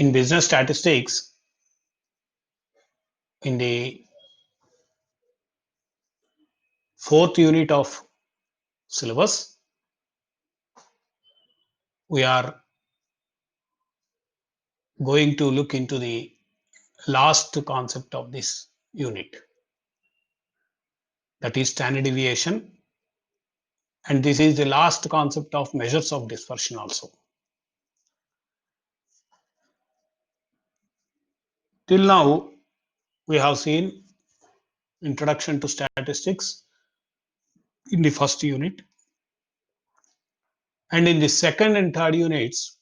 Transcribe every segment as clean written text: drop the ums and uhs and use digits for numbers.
In business statistics, in the fourth unit of syllabus, we are going to look into the last concept of this unit, that is standard deviation, and this is the last concept of measures of dispersion also. Till now, we have seen introduction to statistics in the first unit, and in the second and third units,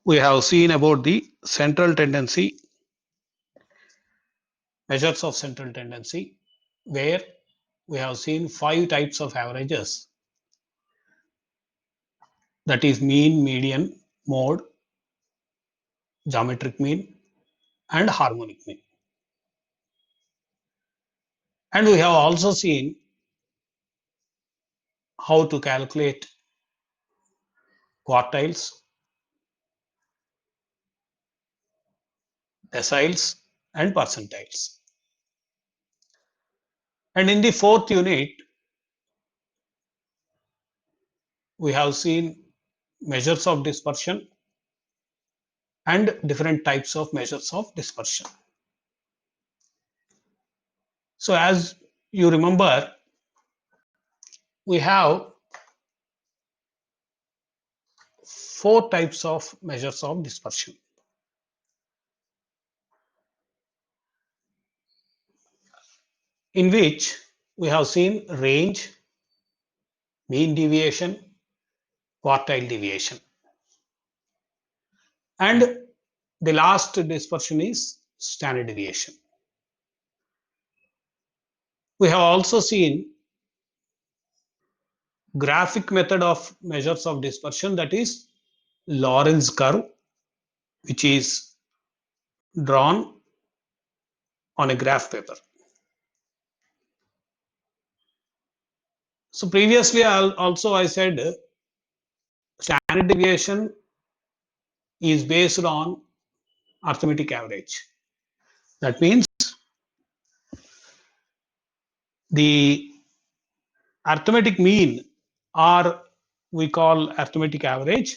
we have seen about the central tendency, measures of central tendency, where we have seen 5 types of averages, that is mean, median, mode, geometric mean, and harmonic mean. And we have also seen how to calculate quartiles, deciles, and percentiles. And in the fourth unit, we have seen measures of dispersion and different types of measures of dispersion. So as you remember, we have 4 types of measures of dispersion. In which we have seen range, mean deviation, quartile deviation. And the last dispersion is standard deviation. We have also seen graphic method of measures of dispersion, that is Lorentz curve, which is drawn on a graph paper. So previously I said standard deviation is based on arithmetic average. That means the arithmetic mean, or we call arithmetic average,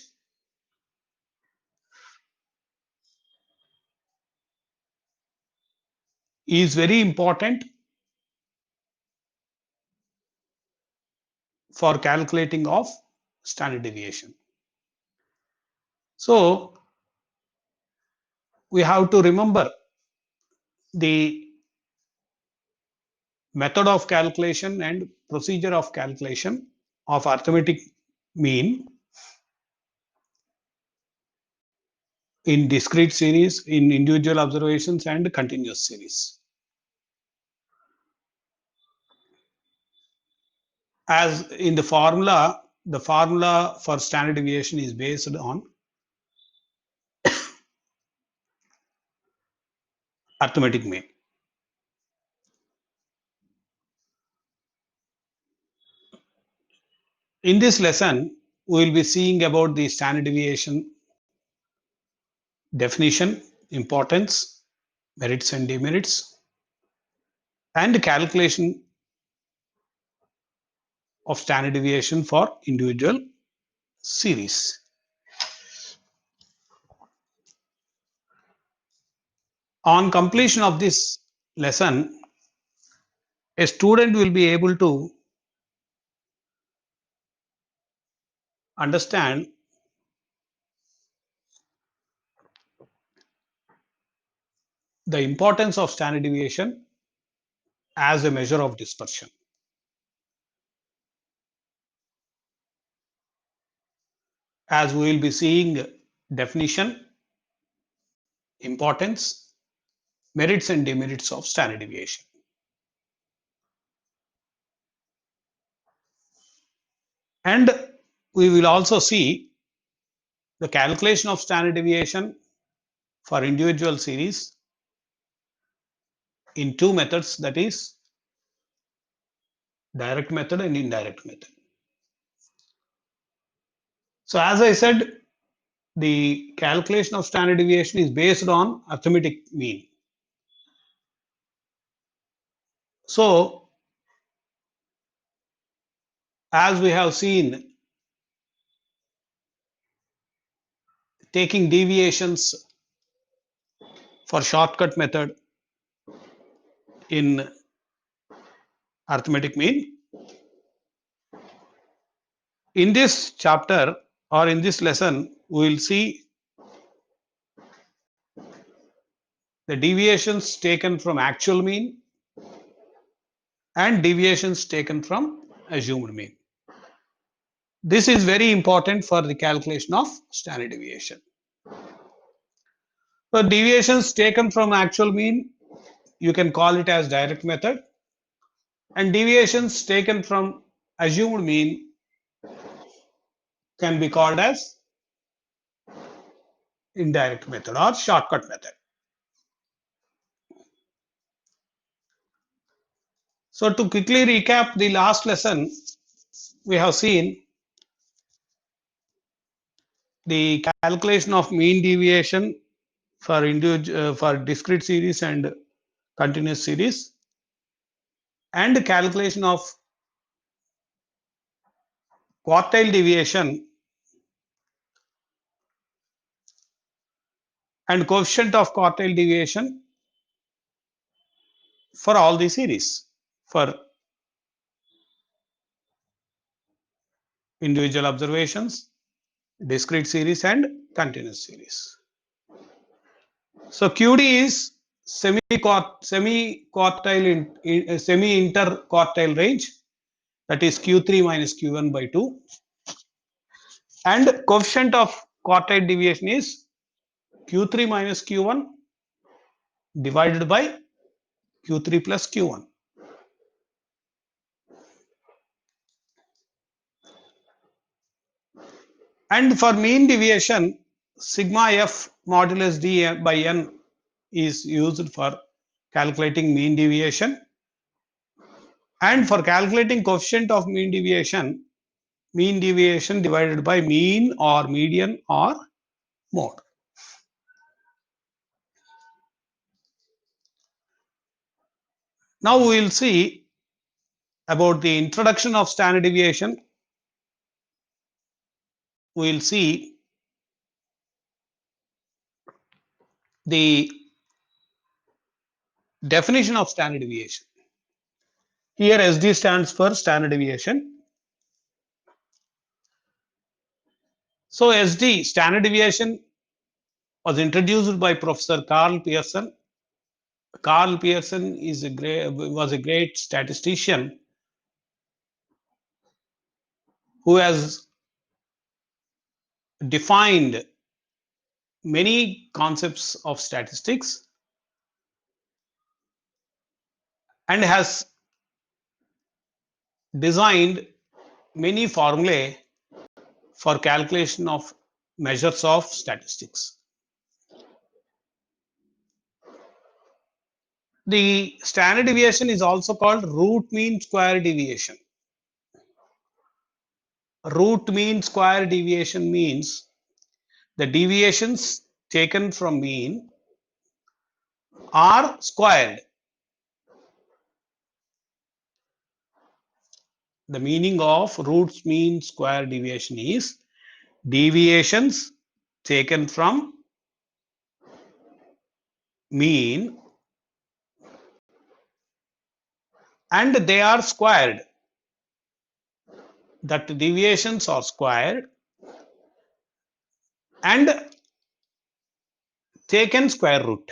is very important for calculating of standard deviation. So we have to remember the method of calculation and procedure of calculation of arithmetic mean in discrete series, in individual observations, and continuous series. As in the formula for standard deviation is based on arithmetic mean. In this lesson, we will be seeing about the standard deviation definition, importance, merits and demerits, and calculation of standard deviation for individual series. On completion of this lesson, a student will be able to understand the importance of standard deviation as a measure of dispersion. As we will be seeing definition, importance, merits and demerits of standard deviation. And we will also see the calculation of standard deviation for individual series in 2 methods, that is direct method and indirect method. So as I said, the calculation of standard deviation is based on arithmetic mean. So, as we have seen, taking deviations for shortcut method in arithmetic mean. In this chapter or in this lesson, we will see the deviations taken from actual mean and deviations taken from assumed mean. This is very important for the calculation of standard deviation. So deviations taken from actual mean, you can call it as direct method, and deviations taken from assumed mean can be called as indirect method or shortcut method. So to quickly recap the last lesson, we have seen the calculation of mean deviation for discrete series and continuous series, and calculation of quartile deviation and coefficient of quartile deviation for all the series, for individual observations, discrete series and continuous series. So QD is semi-interquartile range, that is Q3 minus Q1 by 2, and coefficient of quartile deviation is Q3 minus Q1 divided by Q3 plus Q1. And for mean deviation, sigma f modulus d by n is used for calculating mean deviation. And for calculating coefficient of mean deviation divided by mean or median or mode. Now we will see about the introduction of standard deviation. We will see the definition of standard deviation. Here SD stands for standard deviation. So SD, standard deviation, was introduced by Professor Karl Pearson. Karl Pearson was a great statistician who has defined many concepts of statistics and has designed many formulae for calculation of measures of statistics. The standard deviation is also called root mean square deviation. Root mean square deviation means the deviations taken from mean are squared. The meaning of root mean square deviation is deviations taken from mean and they are squared. That deviations are squared and taken square root.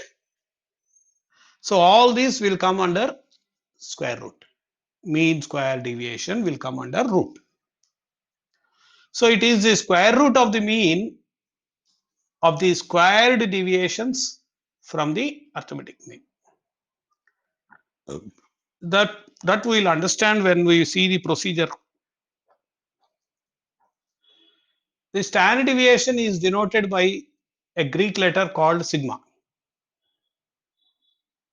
So all these will come under square root. Mean square deviation will come under root. So it is the square root of the mean of the squared deviations from the arithmetic mean. That we will understand when we see the procedure. The standard deviation is denoted by a Greek letter called sigma.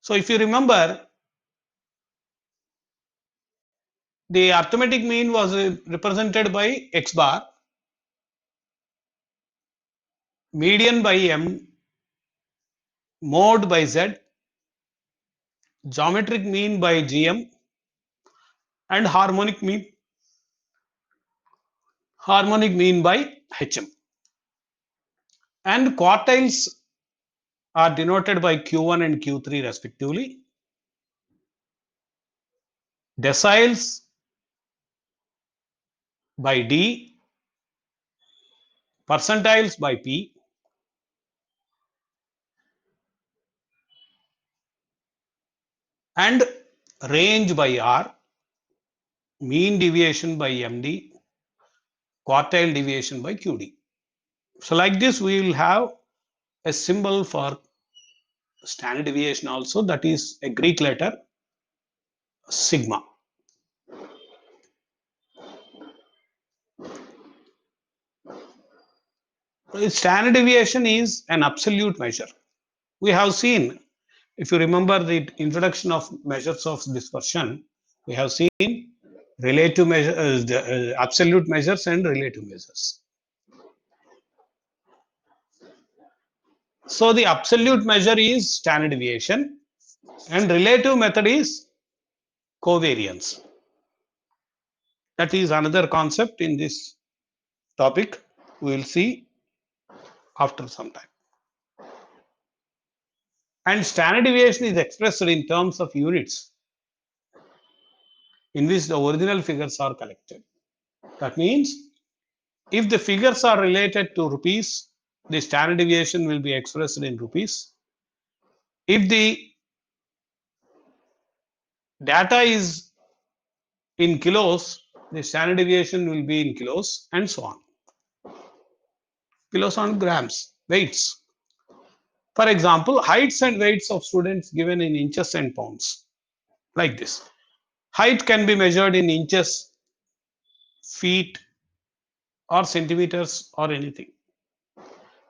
So if you remember, the arithmetic mean was represented by x bar, median by M, mode by Z, geometric mean by GM, and harmonic mean by HM. And quartiles are denoted by Q1 and Q3 respectively. Deciles by D, percentiles by P, and range by R, mean deviation by MD, quartile deviation by QD. So like this, we will have a symbol for standard deviation also, that is a Greek letter sigma. Standard deviation is an absolute measure. We have seen, if you remember the introduction of measures of dispersion, we have seen relative measures, absolute measures and relative measures. So the absolute measure is standard deviation and relative method is covariance. That is another concept in this topic. We will see after some time. And standard deviation is expressed in terms of units in which the original figures are collected. That means if the figures are related to rupees, the standard deviation will be expressed in rupees. If the data is in kilos, the standard deviation will be in kilos, and so on. Kilos on grams, weights. For example, heights and weights of students given in inches and pounds, like this. Height can be measured in inches, feet, or centimeters, or anything.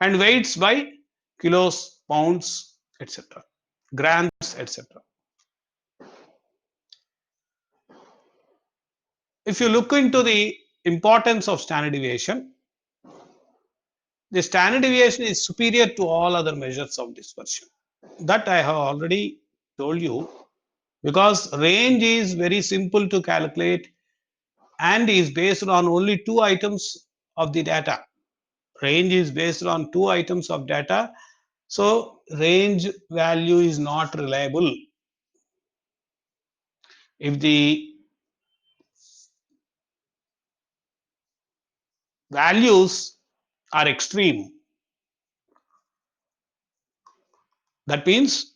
And weights by kilos, pounds, etc., grams, etc. If you look into the importance of standard deviation, the standard deviation is superior to all other measures of dispersion. That I have already told you, because range is very simple to calculate and is based on only 2 items of the data. Range is based on 2 items of data, so range value is not reliable. If the values are extreme, that means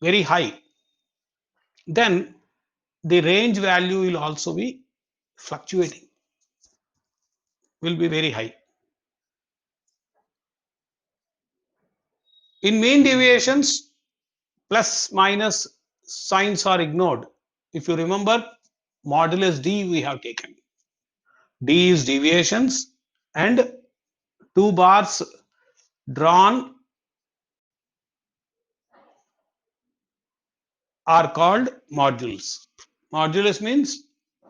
very high, then the range value will also be fluctuating, will be very high. In mean deviations, plus minus signs are ignored. If you remember, modulus D we have taken. D is deviations and 2 bars drawn are called modules. Modulus means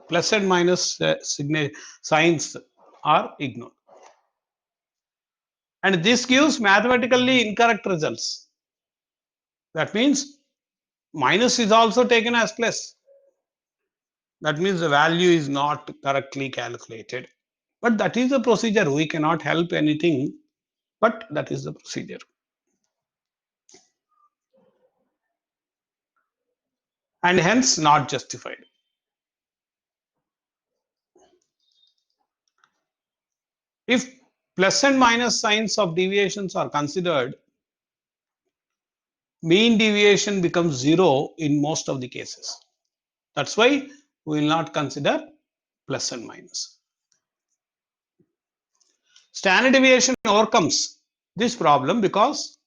plus and minus signs are ignored. And this gives mathematically incorrect results. That means minus is also taken as plus. That means the value is not correctly calculated. But that is the procedure. We cannot help anything, but that is the procedure. And hence not justified. If plus and minus signs of deviations are considered, mean deviation becomes 0 in most of the cases. That's why we will not consider plus and minus. Standard deviation overcomes this problem because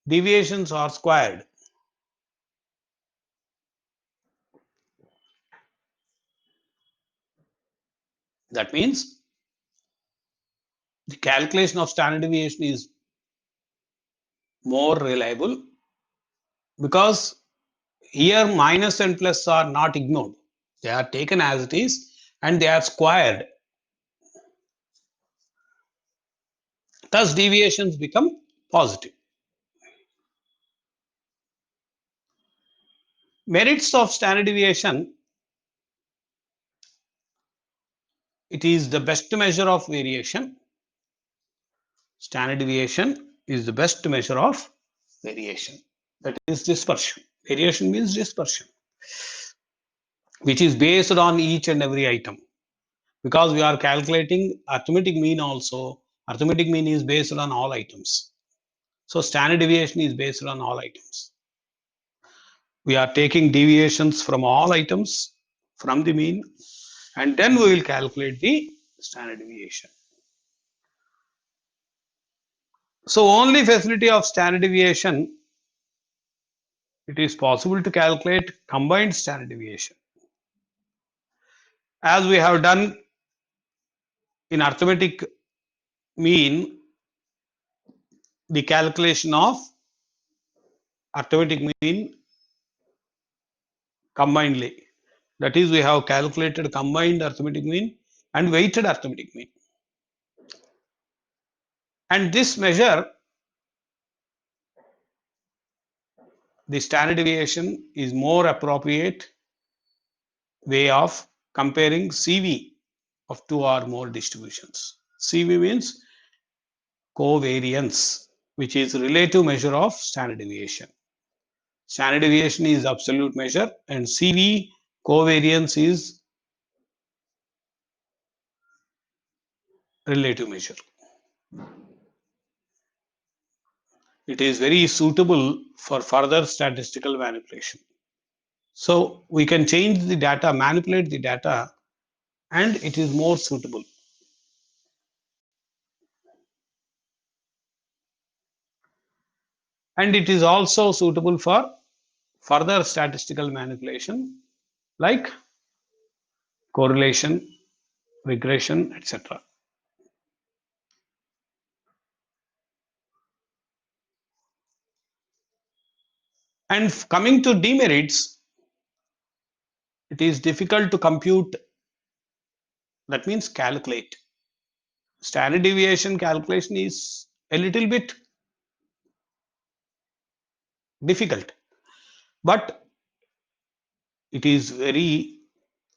deviations are squared. That means the calculation of standard deviation is more reliable because here minus and plus are not ignored. They are taken as it is and they are squared. Thus, deviations become positive. Merits of standard deviation: it is the best measure of variation. Standard deviation is the best measure of variation. That is dispersion. Variation means dispersion, which is based on each and every item. Because we are calculating arithmetic mean also, arithmetic mean is based on all items. So standard deviation is based on all items. We are taking deviations from all items from the mean, and then we will calculate the standard deviation. So only facility of standard deviation, it is possible to calculate combined standard deviation. As we have done in arithmetic mean, the calculation of arithmetic mean combinedly. That is, we have calculated combined arithmetic mean and weighted arithmetic mean. And this measure, the standard deviation, is more appropriate way of comparing CV of two or more distributions. CV means covariance, which is relative measure of standard deviation. Standard deviation is absolute measure and CV covariance is relative measure. It is very suitable for further statistical manipulation. So we can change the data, manipulate the data, and it is more suitable. And it is also suitable for further statistical manipulation like correlation, regression, etc. And coming to demerits, it is difficult to compute, that means calculate. Standard deviation calculation is a little bit difficult, but it is very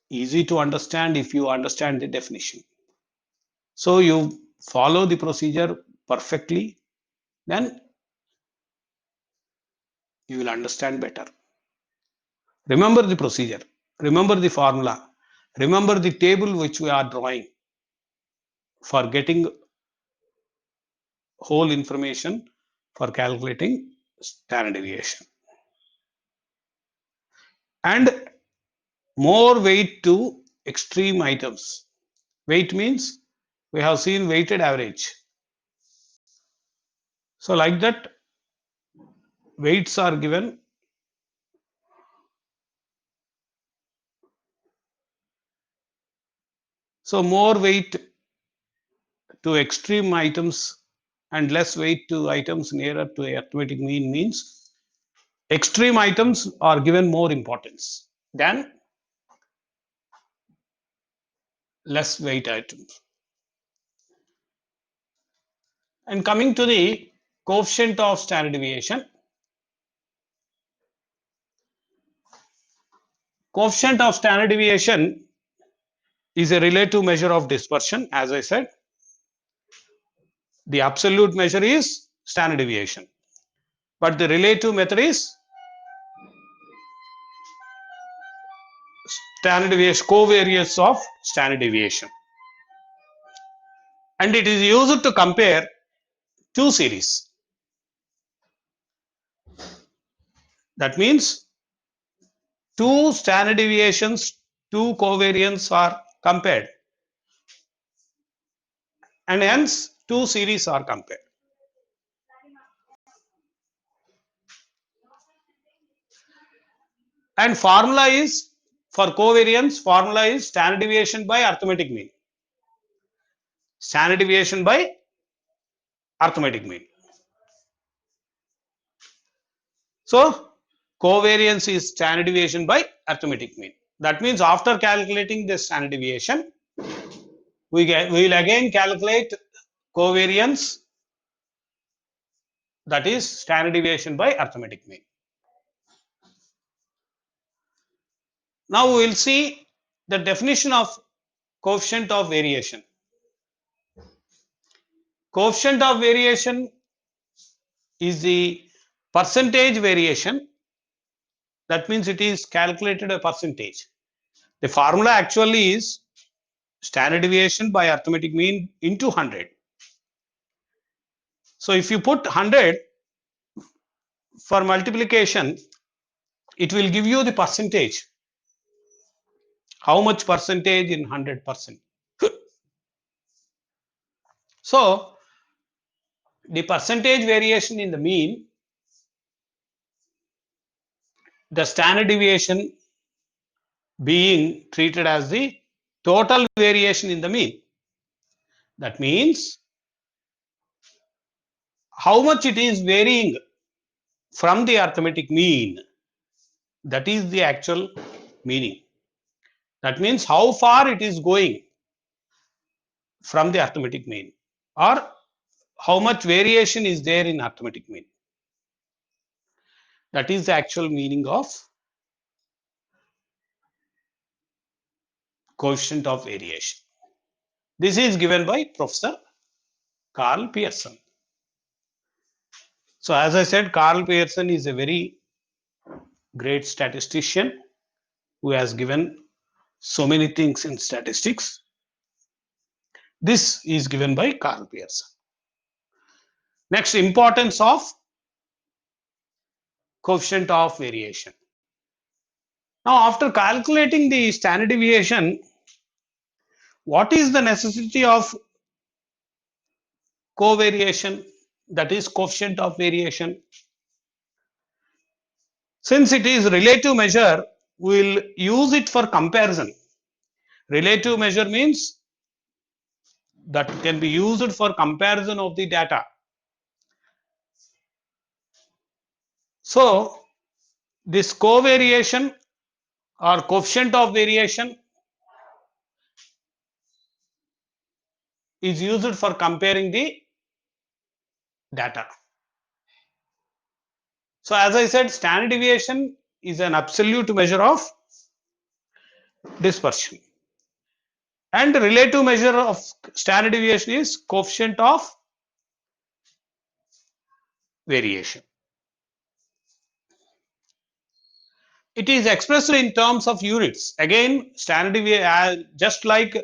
easy to understand if you understand the definition. So you follow the procedure perfectly, then you will understand better. Remember the procedure, remember the formula, remember the table which we are drawing for getting whole information for calculating standard deviation. And more weight to extreme items. Weight means we have seen weighted average. So like that, weights are given. So more weight to extreme items and less weight to items nearer to arithmetic mean means extreme items are given more importance than less weight items. And coming to the coefficient of standard deviation. Coefficient of standard deviation is a relative measure of dispersion, as I said. The absolute measure is standard deviation, but the relative method is standard deviation, covariance of standard deviation. And it is used to compare two series. That means two standard deviations, two covariants are compared, and hence two series are compared. And formula is, for covariance, formula is standard deviation by arithmetic mean. Standard deviation by arithmetic mean. So covariance is standard deviation by arithmetic mean. That means after calculating the standard deviation, we will again calculate covariance that is standard deviation by arithmetic mean. Now we will see the definition of coefficient of variation. Coefficient of variation is the percentage variation. That means it is calculated a percentage. The formula actually is standard deviation by arithmetic mean into 100. So if you put 100 for multiplication, it will give you the percentage. How much percentage in 100%? So the percentage variation in the mean, the standard deviation being treated as the total variation in the mean. That means how much it is varying from the arithmetic mean. That is the actual meaning. That means how far it is going from the arithmetic mean, or how much variation is there in arithmetic mean. That is the actual meaning of coefficient of variation. This is given by Professor Karl Pearson. So as I said, Karl Pearson is a very great statistician who has given so many things in statistics. This is given by Karl Pearson. Next, importance of coefficient of variation. Now, after calculating the standard deviation, what is the necessity of covariation, that is coefficient of variation? Since it is relative measure, we will use it for comparison. Relative measure means that can be used for comparison of the data. So, this covariation or coefficient of variation is used for comparing the data. So as I said, standard deviation is an absolute measure of dispersion, and relative measure of standard deviation is coefficient of variation. It is expressed in terms of units. Again, standard deviation, just like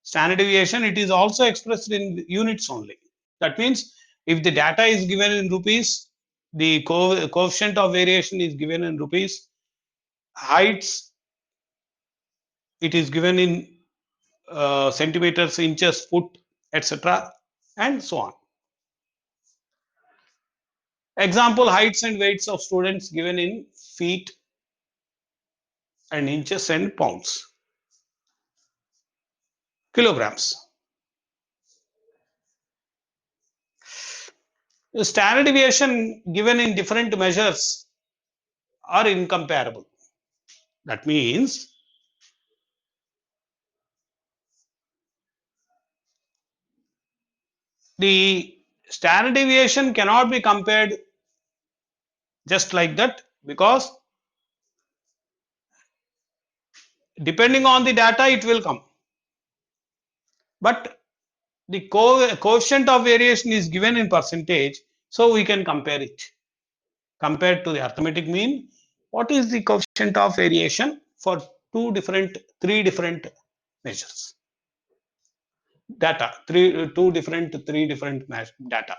standard deviation, it is also expressed in units only. That means if the data is given in rupees, the coefficient of variation is given in rupees. Heights, it is given in centimeters, inches, foot, etc., and so on. Example, heights and weights of students given in feet and inches and pounds, kilograms. The standard deviation given in different measures are incomparable. That means the standard deviation cannot be compared just like that, because depending on the data it will come, but the coefficient of variation is given in percentage, so we can compare it. Compared to the arithmetic mean, what is the coefficient of variation for three different measures? Data, three different data.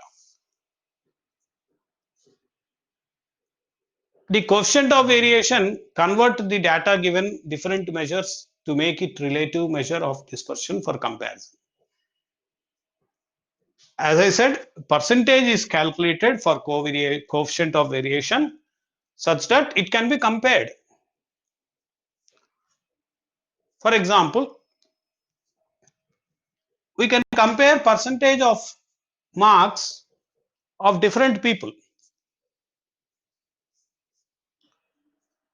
The coefficient of variation convert the data given different measures to make it relative measure of dispersion for comparison. As I said, percentage is calculated for coefficient of variation such that it can be compared. For example, we can compare percentage of marks of different people.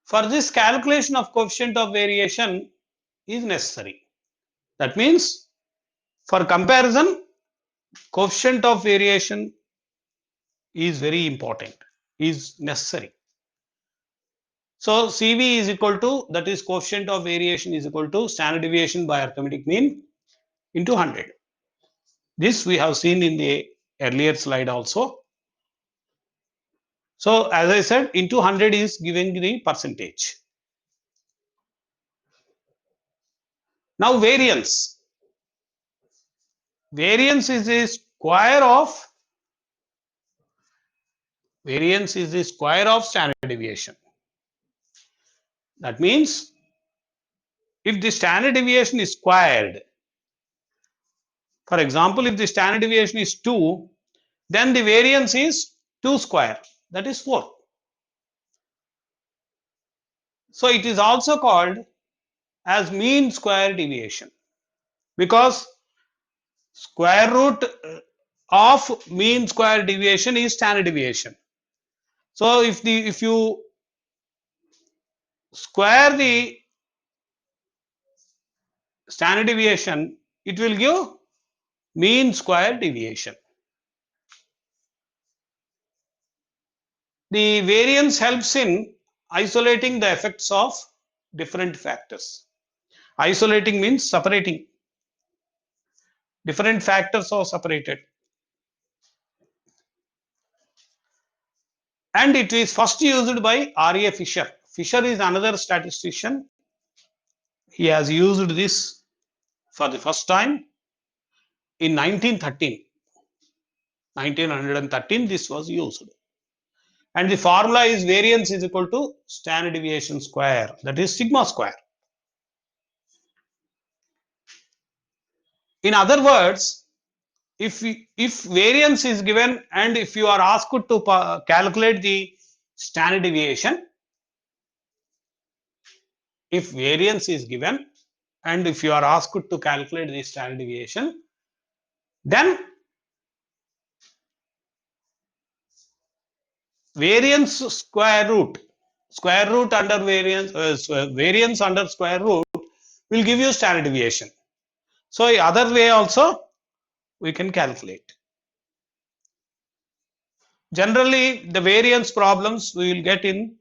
For this, calculation of coefficient of variation is necessary. That means for comparison, coefficient of variation is very important, is necessary. So CV is equal to, that is coefficient of variation is equal to standard deviation by arithmetic mean into 100. This we have seen in the earlier slide also. So as I said, into 100 is giving the percentage. Now variance. Variance is the square of standard deviation. That means if the standard deviation is squared, for example, if the standard deviation is 2, then the variance is 2 square, that is 4. So it is also called as mean square deviation, because square root of mean square deviation is standard deviation. So if you square the standard deviation, it will give mean square deviation. The variance helps in isolating the effects of different factors. Isolating means separating. Different factors are separated. And it is first used by R.A. Fisher. Fisher is another statistician. He has used this for the first time in 1913. 1913 this was used. And the formula is variance is equal to standard deviation square, that is sigma square. In other words, if variance is given and if you are asked to calculate the standard deviation, if variance is given and if you are asked to calculate the standard deviation, then variance square root under variance, variance under square root will give you standard deviation. So other way also we can calculate. Generally the variance problems we will get in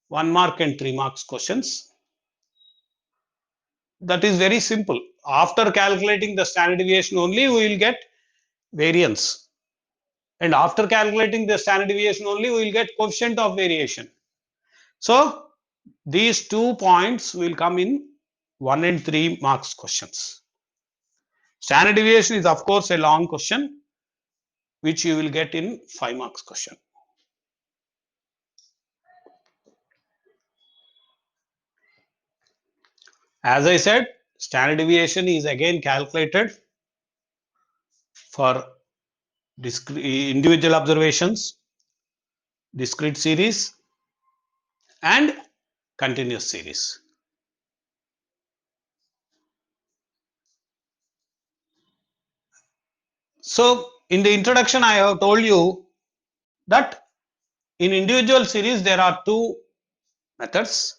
1 mark and 3 marks questions. That is very simple. After calculating the standard deviation only we will get variance, and after calculating the standard deviation only we will get coefficient of variation. So these 2 points will come in 1 and 3 marks questions. Standard deviation is of course a long question which you will get in 5 marks question. As I said, standard deviation is again calculated for individual observations, discrete series and continuous series. So in the introduction I have told you that in individual series there are 2 methods.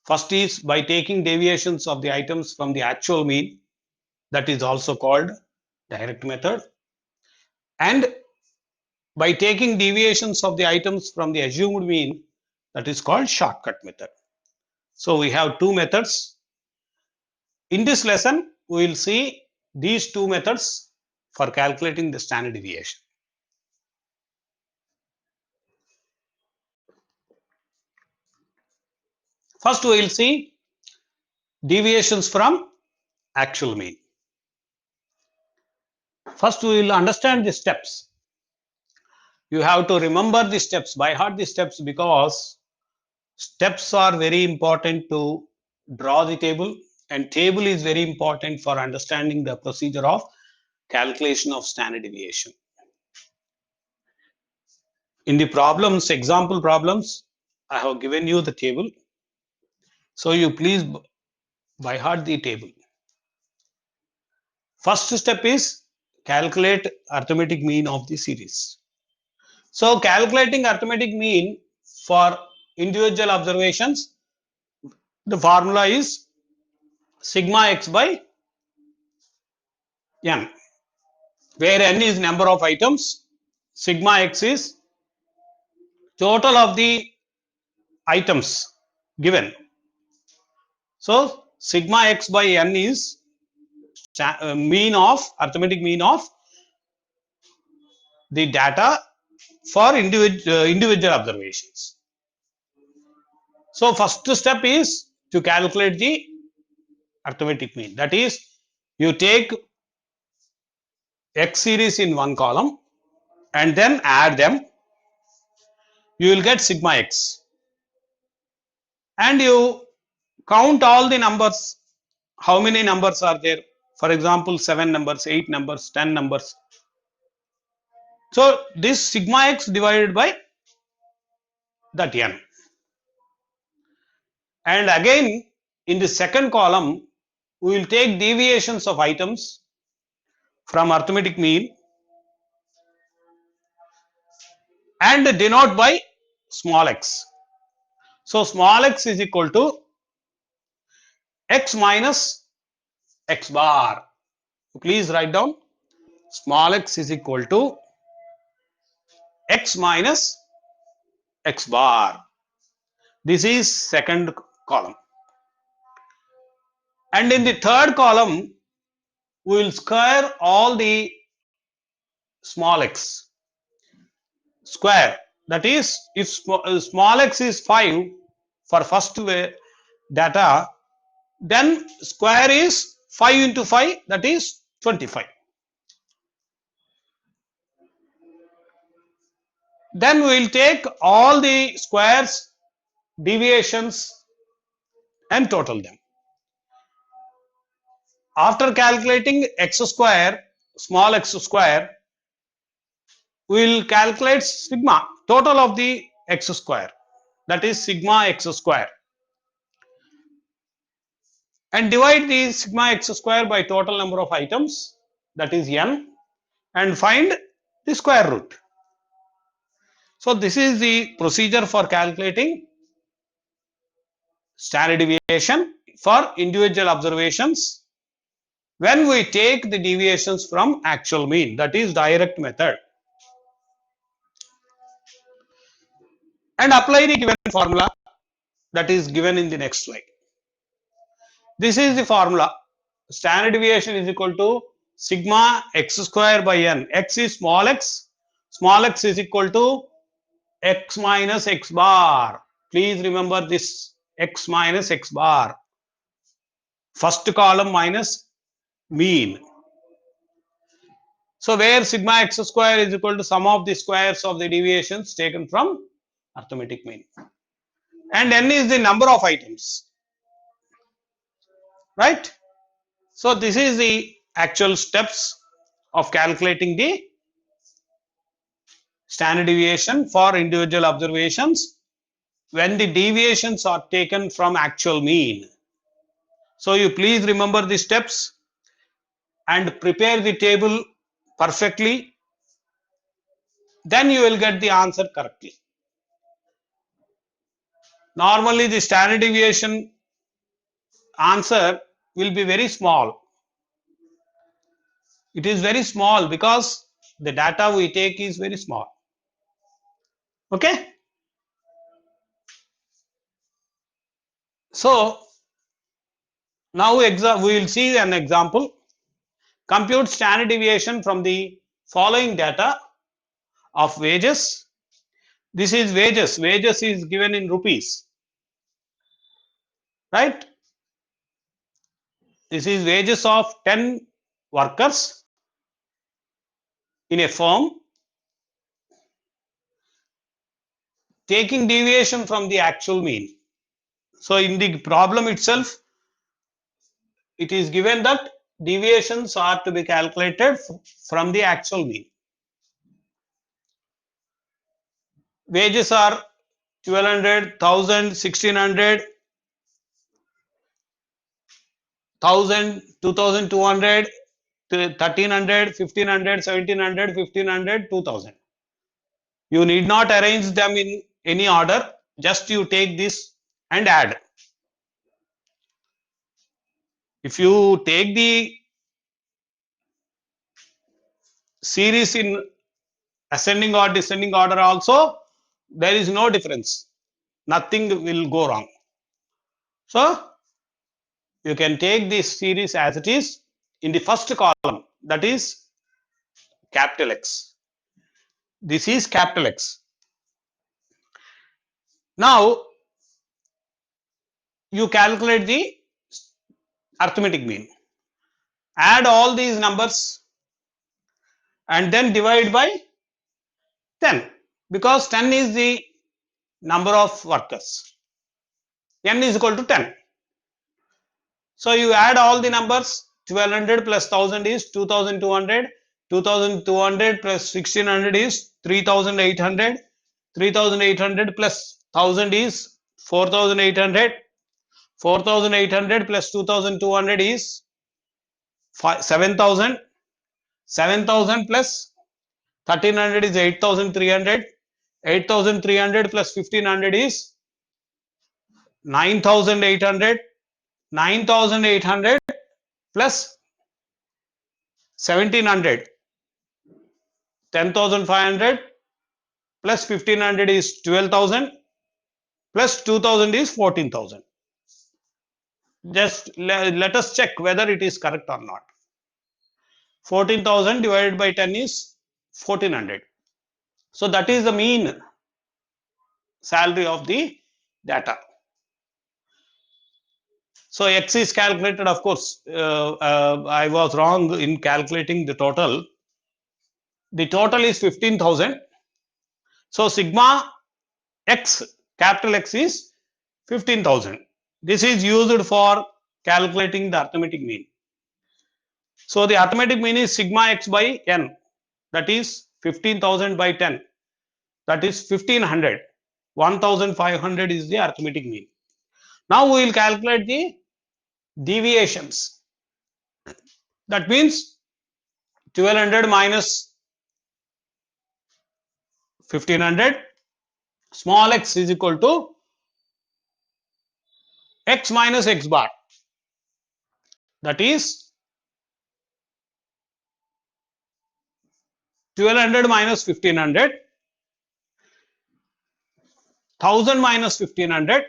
First is by taking deviations of the items from the actual mean, that is also called direct method, and by taking deviations of the items from the assumed mean, that is called shortcut method. So we have 2 methods. In this lesson we will see these 2 methods for calculating the standard deviation. First we will see deviations from actual mean. First we will understand the steps. You have to remember the steps, by heart the steps, because steps are very important to draw the table, and table is very important for understanding the procedure of calculation of standard deviation. In the problems, example problems, I have given you the table. So you please by heart the table. First step is calculate arithmetic mean of the series. So calculating arithmetic mean for individual observations, the formula is sigma x by n, where n is number of items sigma x is total of the items given. So sigma x by n is mean of arithmetic mean of the data for individual observations. So first step is to calculate the arithmetic mean. That is, you take x series in one column and then add them. You will get sigma x, and you count all the numbers. How many numbers are there? For example, 7 numbers, 8 numbers, 10 numbers. So this sigma x divided by that n. And again, in the second column, we will take deviations of items from arithmetic mean and denote by small x. So small x is equal to x minus x bar. Please write down small x is equal to x minus x bar. This is second column. And in the third column, we will square all the small x. Square. That is, if small x is 5 for first data, then square is 5 into 5, that is 25. Then we will take all the squares, deviations and total them. After calculating x square, small x square, we will calculate sigma, total of the x square, that is sigma x square, and divide the sigma x square by total number of items, that is n, and find the square root. So this is the procedure for calculating standard deviation for individual observations when we take the deviations from actual mean, that is direct method, and apply the given formula that is given in the next slide. This is the formula. Standard deviation is equal to sigma x square by n. X is small x. Small x is equal to x minus x bar. Please remember this, x minus x bar. First column minus mean. So where sigma x square is equal to sum of the squares of the deviations taken from arithmetic mean. And n is the number of items. Right? So this is the actual steps of calculating the standard deviation for individual observations when the deviations are taken from actual mean. So you please remember the steps and prepare the table perfectly, then you will get the answer correctly. Normally the standard deviation answer will be very small. It is very small because the data we take is very small. Okay? So now we will see an example. Compute standard deviation from the following data of wages. This is wages. Wages is given in rupees. Right? This is wages of 10 workers in a firm, taking deviation from the actual mean. So in the problem itself, it is given that deviations are to be calculated from the actual mean. Wages are 1200, 1000, 1600, 1000, 2200, 1300, 1500, 1700, 1500, 2000. You need not arrange them in any order, just you take this and add. If you take the series in ascending or descending order also, there is no difference. Nothing will go wrong. So you can take this series as it is in the first column, that is capital X. This is capital X. Now you calculate the arithmetic mean. Add all these numbers and then divide by 10, because 10 is the number of workers. N is equal to 10. So you add all the numbers. 1200 plus 1000 is 2200. 2200 plus 1600 is 3800. 3800 plus 1000 is 4800. 4800 plus 2200 is 7000. 7000 plus 1300 is 8300. 8300 plus 1500 is 9800. 9800 plus 1700, 10,500 plus 1500 is 12,000 plus 2000 is 14,000. Just let us check whether it is correct or not. 14,000 divided by 10 is 1400. So that is the mean salary of the data. So X is calculated, of course, I was wrong in calculating the total. The total is 15,000. So sigma X, capital X is 15,000. This is used for calculating the arithmetic mean. So the arithmetic mean is sigma X by N, that is 15,000 by 10, that is 1500. 1500 is the arithmetic mean. Now we will calculate the deviations. That means 1200 minus 1500, small x is equal to x minus x bar, that is 1200 minus 1500, 1000 minus 1500,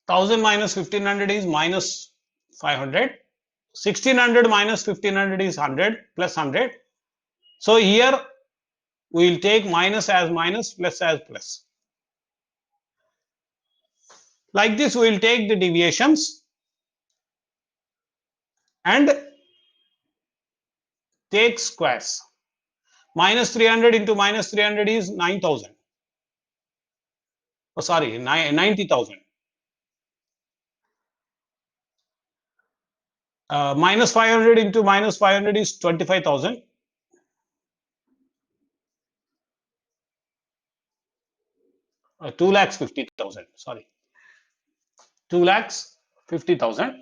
thousand minus 1500 is minus 500. 1600 minus 1500 is 100 plus 100. So here we will take minus as minus, plus as plus. Like this we will take the deviations and take squares. Minus 300 into minus 300 is 9000. Oh, sorry, 90,000. Minus 500 into minus 500 is 25,000. Uh, 2,50,000. Sorry, 2,50,000.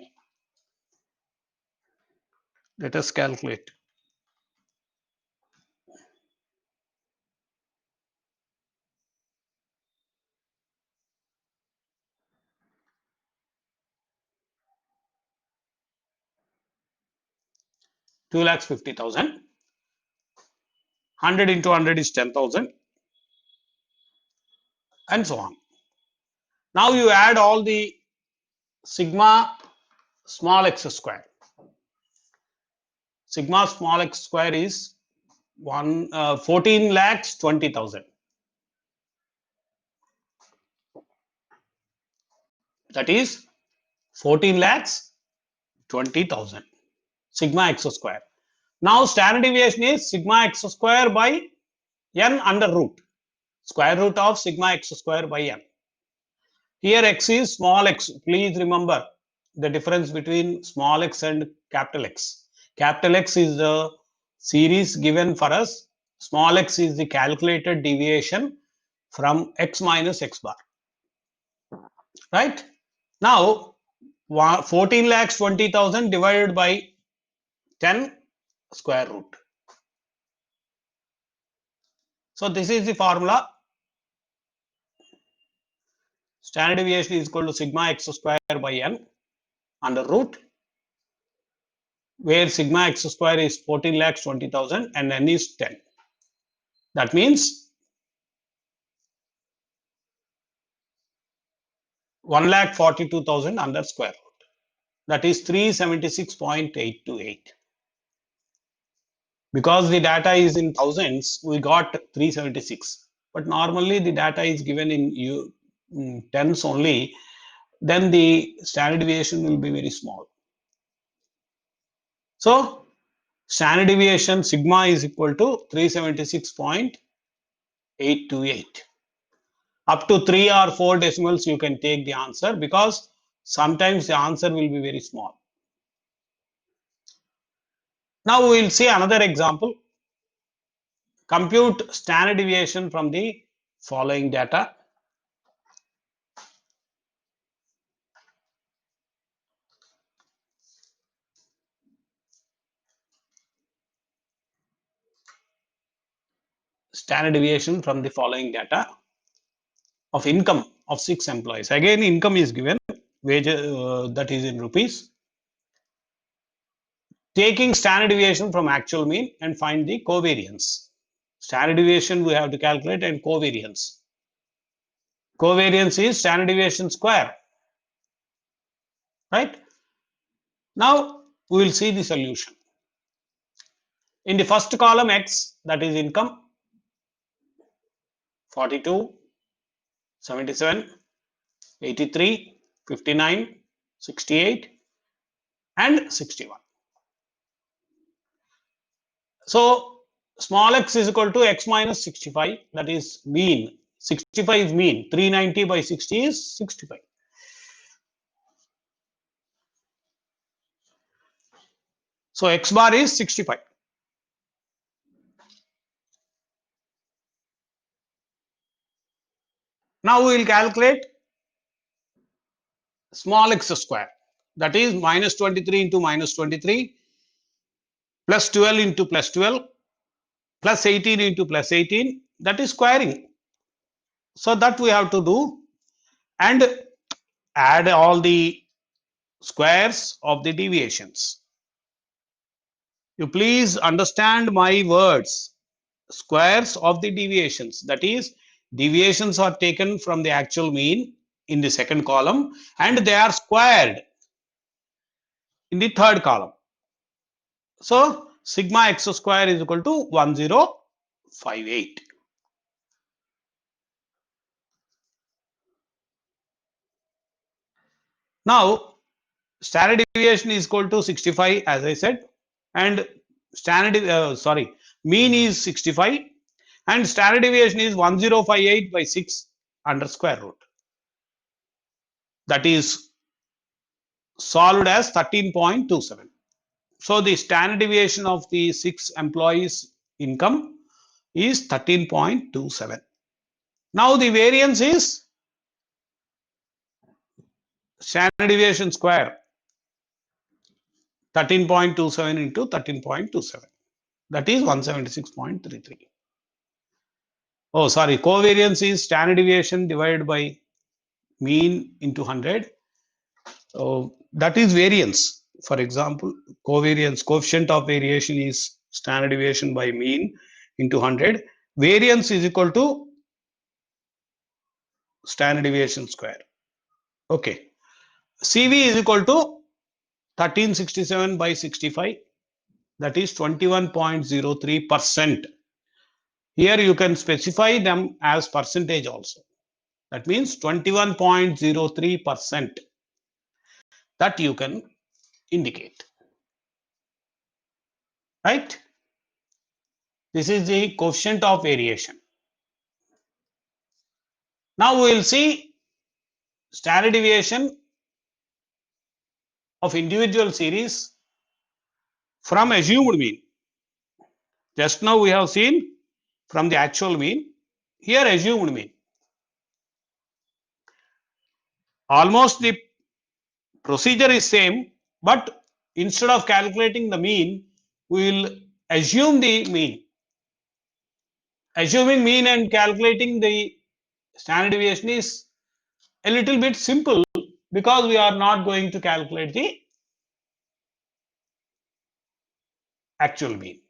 Let us calculate. Two lakhs 50,000. 100 into 100 is 10,000, and so on. Now you add all the sigma small x square. Sigma small x square is 14 lakhs 20,000. That is 14 lakhs 20,000. Sigma x square. Now standard deviation is sigma x square by n under root. Square root of sigma x square by n. Here x is small x. Please remember the difference between small x and capital X. Capital X is the series given for us. Small x is the calculated deviation from x minus x bar. Right? Now 14 lakhs 20,000 divided by 10 square root. So this is the formula. Standard deviation is equal to sigma x square by n under root, where sigma x square is 14 lakhs 20,000 and n is 10. That means 1,42,000 under square root. That is 376.828. Because the data is in thousands, we got 376. But normally the data is given in tens only, then the standard deviation will be very small. So standard deviation sigma is equal to 376.828. Up to 3 or 4 decimals you can take the answer, because sometimes the answer will be very small. Now we will see another example. Compute standard deviation from the following data. Standard deviation from the following data of income of 6 employees. Again, income is given, wage that is in rupees. Taking standard deviation from actual mean and find the covariance. Standard deviation we have to calculate, and covariance. Covariance is standard deviation square. Right? Now we will see the solution. In the first column X, that is income, 42, 77, 83, 59, 68 and 61. So small x is equal to x minus 65, that is mean. 65 is mean. 390 by 60 is 65. So x bar is 65. Now we will calculate small x square, that is minus 23 into minus 23 plus 12 into plus 12 plus 18 into plus 18, that is squaring. So that we have to do and add all the squares of the deviations. You please understand my words. Squares of the deviations, that is deviations are taken from the actual mean in the second column and they are squared in the third column. So sigma x square is equal to 1058. Now standard deviation is equal to 65, as I said, and mean is 65 and standard deviation is 1058 by 6 under square root. That is solved as 13.27. So the standard deviation of the 6 employees income is 13.27. Now the variance is standard deviation square, 13.27 into 13.27, that is 176.33. Oh, sorry, covariance is standard deviation divided by mean into 100. That is variance. For example, covariance, coefficient of variation is standard deviation by mean into 100. Variance is equal to standard deviation square. Okay. CV is equal to 1367 by 65. That is 21.03%. Here you can specify them as percentage also. That means 21.03%. That you can indicate. Right? This is the coefficient of variation. Now we will see standard deviation of individual series from assumed mean. Just now we have seen from the actual mean, here assumed mean. Almost the procedure is same, but instead of calculating the mean, we will assume the mean. Assuming mean and calculating the standard deviation is a little bit simple because we are not going to calculate the actual mean.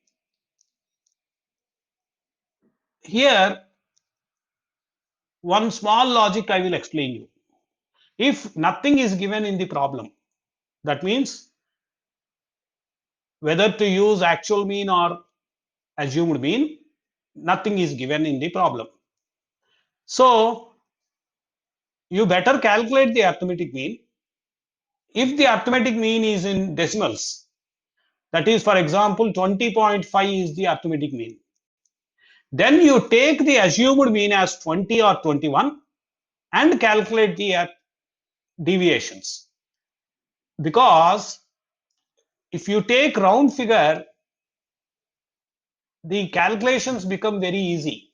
Here, one small logic I will explain you. If nothing is given in the problem, that means whether to use actual mean or assumed mean, nothing is given in the problem. So, you better calculate the arithmetic mean. If the arithmetic mean is in decimals, that is, for example, 20.5 is the arithmetic mean. Then you take the assumed mean as 20 or 21 and calculate the deviations. Because if you take round figure, the calculations become very easy.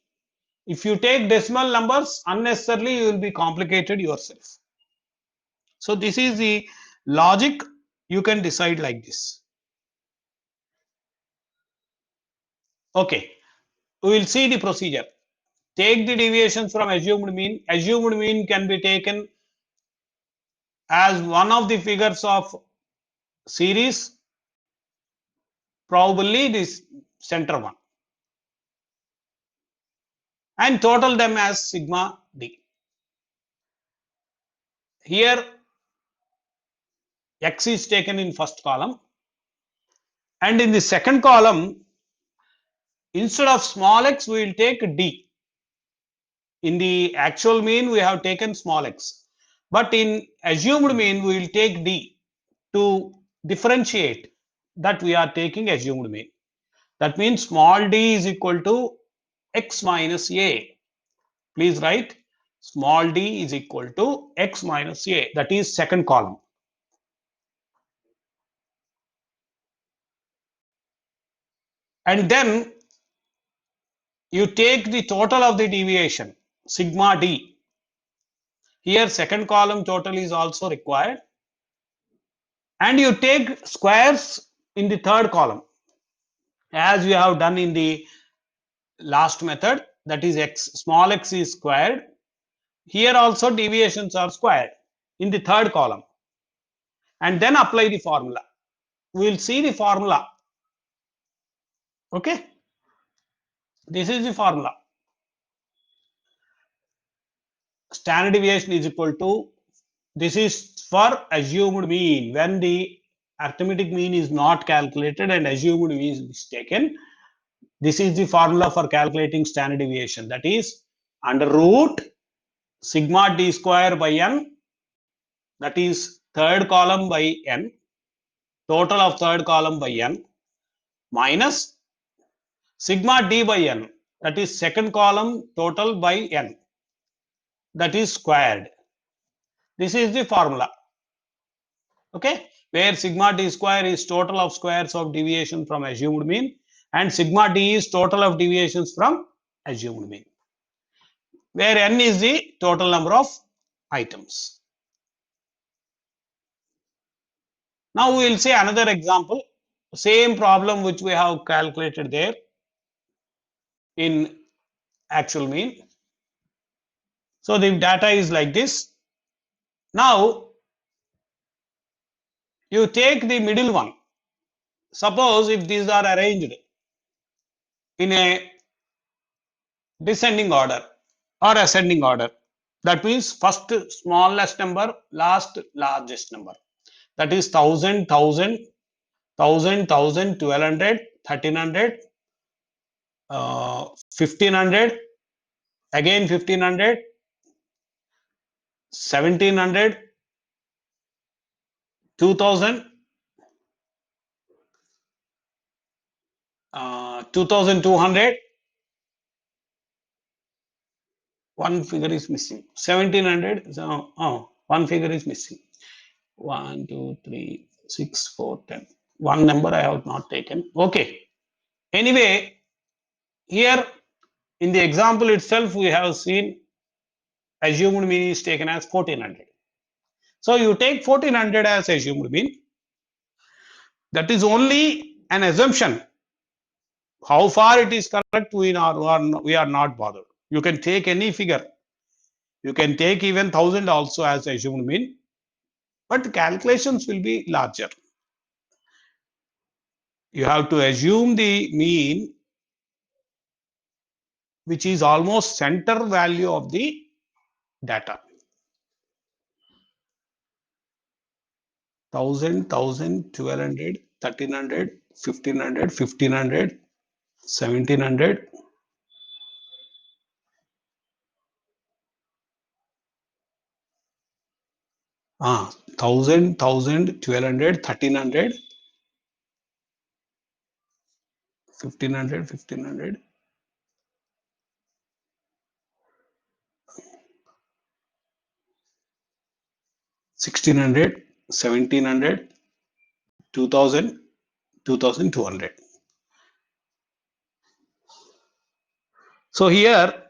If you take decimal numbers, unnecessarily you will be complicated yourself. So this is the logic. You can decide like this. Okay, we will see the procedure. Take the deviations from assumed mean. Assumed mean can be taken as one of the figures of series, probably this center one, and total them as sigma d. Here x is taken in first column, and in the second column, instead of small x, we will take d. In the actual mean, we have taken small x, but in assumed mean, we will take d to differentiate that we are taking assumed mean. That means small d is equal to x minus a. Please write small d is equal to x minus a. That is second column. And then you take the total of the deviation, sigma d. Here second column total is also required. And you take squares in the third column, as we have done in the last method, that is x, small x is squared. Here also deviations are squared in the third column. And then apply the formula. We will see the formula. Okay. This is the formula. Standard deviation is equal to, this is for assumed mean. When the arithmetic mean is not calculated and assumed mean is taken, this is the formula for calculating standard deviation. That is under root sigma d square by n, that is third column by n, total of third column by n, minus sigma d by n, that is second column total by n, that is squared. This is the formula. Okay, where sigma d square is total of squares of deviation from assumed mean, and sigma d is total of deviations from assumed mean, where n is the total number of items. Now we will see another example, same problem which we have calculated there in actual mean. So the data is like this. Now you take the middle one. Suppose if these are arranged in a descending order or ascending order, that means first smallest number, last largest number, that is 1000, 1000, 1000, 1000, 1200, 1300, 1500, again 1500, 1700, 2000, 2200, one figure is missing, 1700, so one figure is missing, 1 2 3 6 4 10, one number I have not taken. Okay, anyway, here in the example itself we have seen assumed mean is taken as 1400. So you take 1400 as assumed mean. That is only an assumption. How far it is correct, we are not bothered. You can take any figure. You can take even 1000 also as assumed mean, but calculations will be larger. You have to assume the mean which is almost center value of the data. 1000, 1200, 1300, 1500, 1500, 1700. Ah, 1000, 1200, 1300, 1500, 1500. 1600, 1700, 2000, 2200. So here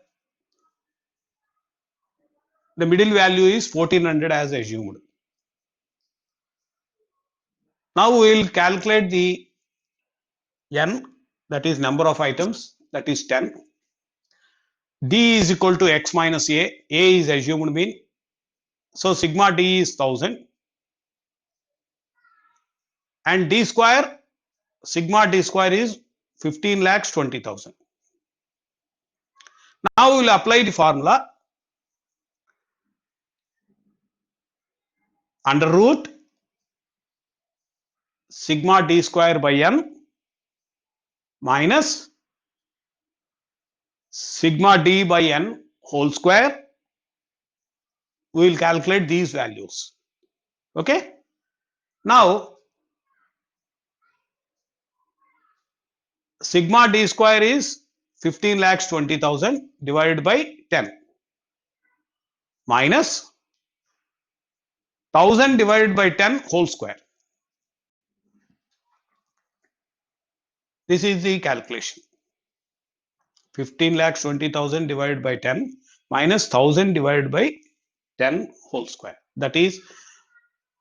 the middle value is 1400 as assumed. Now we will calculate the n, that is number of items, that is 10. D is equal to x minus a. A is assumed mean. So sigma d is 1000. And d square, sigma d square is 15 lakhs 20,000. Now we will apply the formula. Under root sigma d square by n minus sigma d by n whole square. We will calculate these values. Okay. Now sigma d square is 15 lakhs 20,000 divided by 10 minus 1000 divided by 10 whole square. This is the calculation. 15 lakhs 20,000 divided by 10 minus 1000 divided by 10 whole square. That is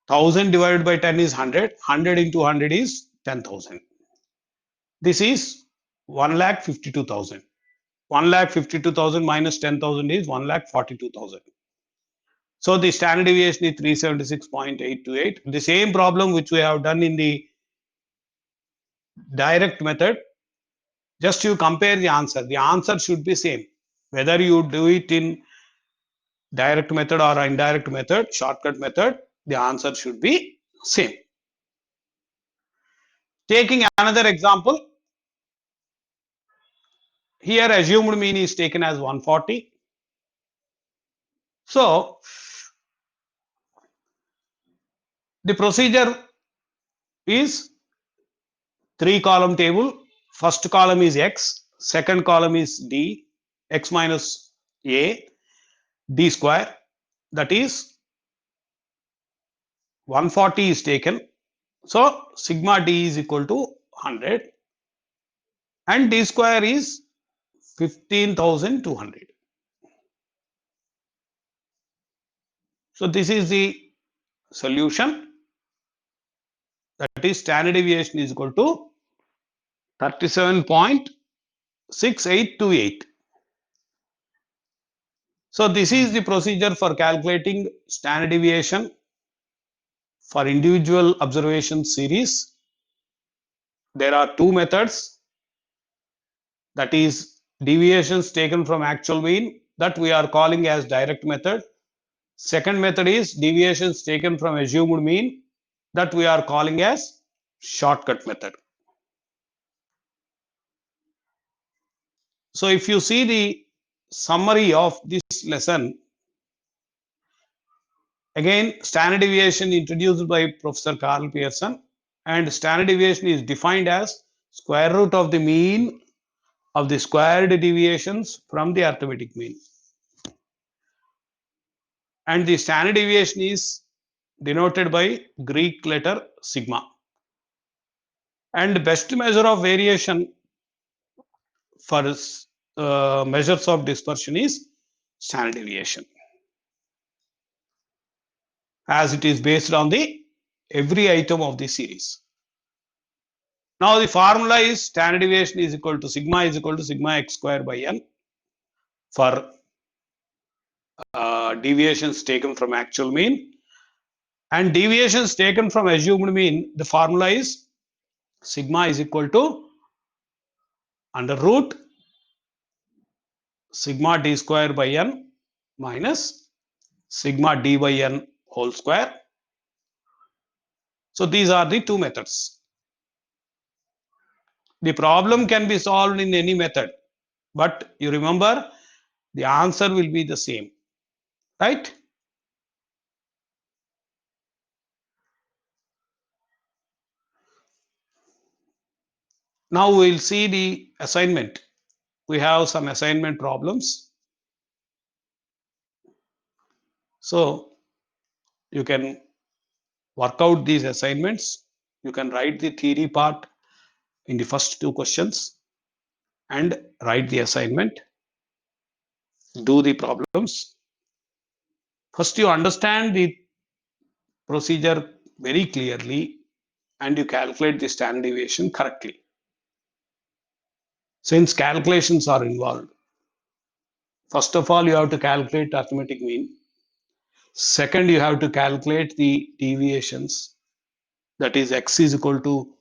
1000 divided by 10 is 100. 100 into 100 is 10,000. This is 1,52,000. 1,52,000 minus 10,000 is 1,42,000. So the standard deviation is 376.828. The same problem which we have done in the direct method, just you compare the answer. The answer should be same. Whether you do it in direct method or indirect method, shortcut method, the answer should be same. Taking another example, here assumed mean is taken as 140. So the procedure is 3-column table. First column is x, second column is d, x minus a, d square, that is 140 is taken. So sigma d is equal to 100 and d square is 15,200. So this is the solution, that is standard deviation is equal to 37.6828. So this is the procedure for calculating standard deviation for individual observation series. There are two methods, that is deviations taken from actual mean, that we are calling as direct method. Second method is deviations taken from assumed mean, that we are calling as shortcut method. So if you see the summary of this lesson, again standard deviation introduced by Professor Karl Pearson, and standard deviation is defined as square root of the mean of the squared deviations from the arithmetic mean. And the standard deviation is denoted by Greek letter sigma. And best measure of variation for measures of dispersion is standard deviation. as it is based on the every item of the series. Now the formula is standard deviation is equal to sigma x square by n for deviations taken from actual mean, and deviations taken from assumed mean, the formula is sigma is equal to under root sigma d square by n minus sigma d by n whole square. So these are the two methods. The problem can be solved in any method, but you remember the answer will be the same, right? Now we'll see the assignment. We have some assignment problems. So you can work out these assignments. You can write the theory part in the first two questions and write the assignment. Do the problems. First, you understand the procedure very clearly and you calculate the standard deviation correctly. Since calculations are involved, first of all, you have to calculate arithmetic mean. Second, you have to calculate the deviations, that is x is equal to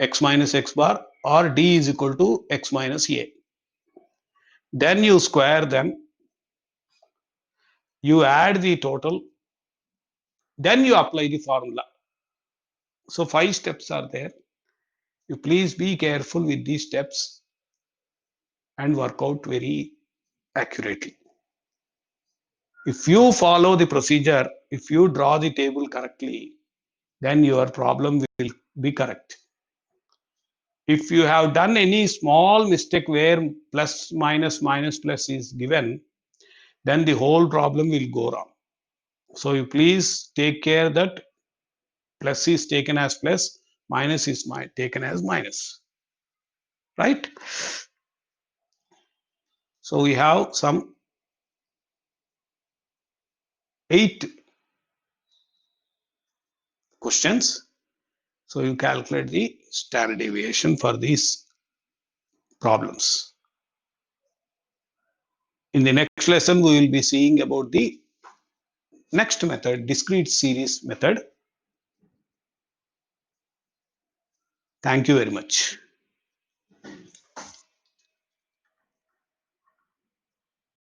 x minus x bar or d is equal to x minus a. Then you square them, you add the total, then you apply the formula. So 5 steps are there. You please be careful with these steps and work out very accurately. If you follow the procedure, if you draw the table correctly, then your problem will be correct. If you have done any small mistake where plus minus minus plus is given, then the whole problem will go wrong. So you please take care that plus is taken as plus, minus is taken as minus, right? So we have some 8 questions. So you calculate the standard deviation for these problems. In the next lesson, we will be seeing about the next method, discrete series method. Thank you very much.